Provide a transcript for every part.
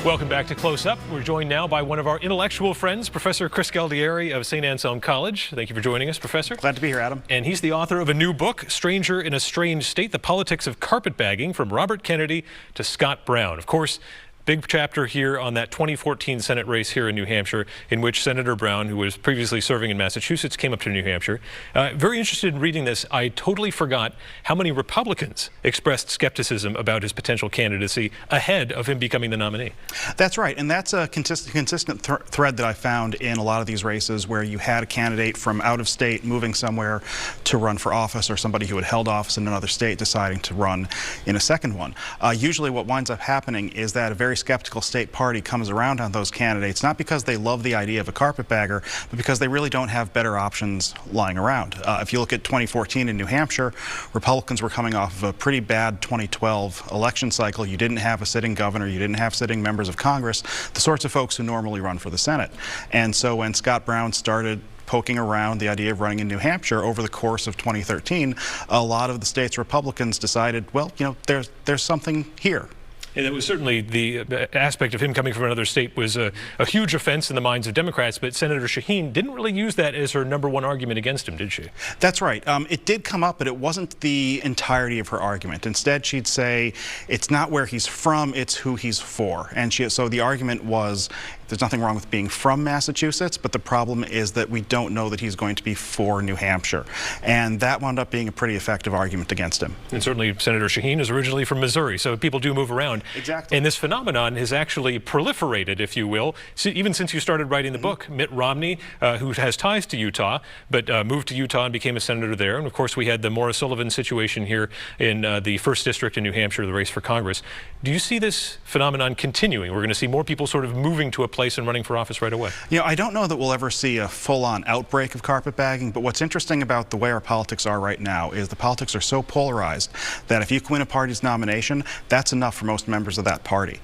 Welcome back to Close Up. We're joined now by one of our intellectual friends, Professor Chris Galdieri of St. Anselm College. Thank you for joining us, Professor. Glad to be here, Adam. And he's the author of a new book, Stranger in a Strange State, The Politics of Carpetbagging, from Robert Kennedy to Scott Brown. Of course, big chapter here on that 2014 Senate race here in New Hampshire, in which Senator Brown, who was previously serving in Massachusetts, came up to New Hampshire. Very interested in reading this. I totally forgot how many Republicans expressed skepticism about his potential candidacy ahead of him becoming the nominee. That's right, and that's a consistent thread that I found in a lot of these races where you had a candidate from out of state moving somewhere to run for office, or somebody who had held office in another state deciding to run in a second one. Usually what winds up happening is that a very skeptical state party comes around on those candidates, not because they love the idea of a carpetbagger, but because they really don't have better options lying around. If you look at 2014 in New Hampshire, Republicans were coming off of a pretty bad 2012 election cycle. You didn't have a sitting governor, you didn't have sitting members of Congress, the sorts of folks who normally run for the Senate. And so when Scott Brown started poking around the idea of running in New Hampshire over the course of 2013, a lot of the state's Republicans decided, well, you know, there's something here. And it was certainly the aspect of him coming from another state was a huge offense in the minds of Democrats, but Senator Shaheen didn't really use that as her #1 argument against him, did she? That's right. It did come up, but it wasn't the entirety of her argument. Instead, she'd say, it's not where he's from, it's who he's for. And so the argument was, there's nothing wrong with being from Massachusetts, but the problem is that we don't know that he's going to be for New Hampshire. And that wound up being a pretty effective argument against him. And certainly Senator Shaheen is originally from Missouri, so people do move around. Exactly. And this phenomenon has actually proliferated, if you will, even since you started writing the book. Mitt Romney, who has ties to Utah, but moved to Utah and became a senator there. And of course, we had the Maura Sullivan situation here in the 1st District in New Hampshire, the race for Congress. Do you see this phenomenon continuing? We're going to see more people sort of moving to a place and running for office right away. You know, I don't know that we'll ever see a full-on outbreak of carpetbagging, but what's interesting about the way our politics are right now is the politics are so polarized that if you win a party's nomination, that's enough for most members of that party.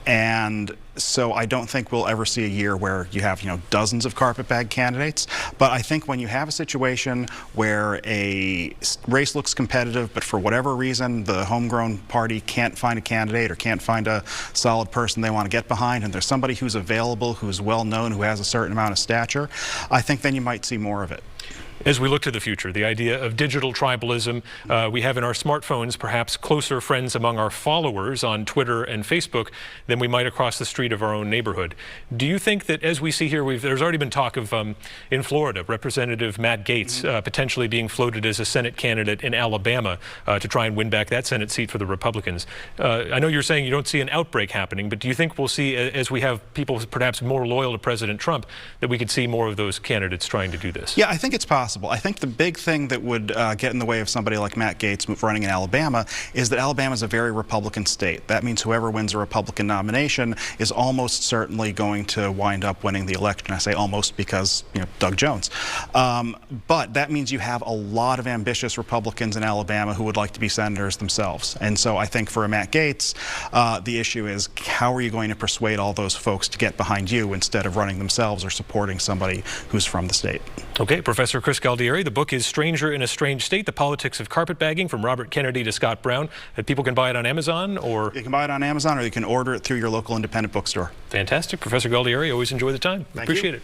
And so I don't think we'll ever see a year where you have, you know, dozens of carpetbag candidates. But I think when you have a situation where a race looks competitive, but for whatever reason the homegrown party can't find a candidate or can't find a solid person they want to get behind, and there's somebody who's available, who's well known, who has a certain amount of stature, I think then you might see more of it. As we look to the future, the idea of digital tribalism, we have in our smartphones perhaps closer friends among our followers on Twitter and Facebook than we might across the street of our own neighborhood. Do you think that, as we see here, there's already been talk of, in Florida, Representative Matt Gaetz potentially being floated as a Senate candidate in Alabama to try and win back that Senate seat for the Republicans. I know you're saying you don't see an outbreak happening, but do you think we'll see, as we have people perhaps more loyal to President Trump, that we could see more of those candidates trying to do this? Yeah, I think it's possible. I think the big thing that would get in the way of somebody like Matt Gaetz running in Alabama is that Alabama is a very Republican state. That means whoever wins a Republican nomination is almost certainly going to wind up winning the election. I say almost because, you know, Doug Jones. But that means you have a lot of ambitious Republicans in Alabama who would like to be senators themselves. And so I think for Matt Gaetz, the issue is how are you going to persuade all those folks to get behind you instead of running themselves or supporting somebody who's from the state. Okay, Professor Chris Galdieri. The book is Stranger in a Strange State, The Politics of Carpetbagging, from Robert Kennedy to Scott Brown. People can buy it on Amazon, or? You can buy it on Amazon, or you can order it through your local independent bookstore. Fantastic. Professor Galdieri, always enjoy the time. Thank Appreciate you. it.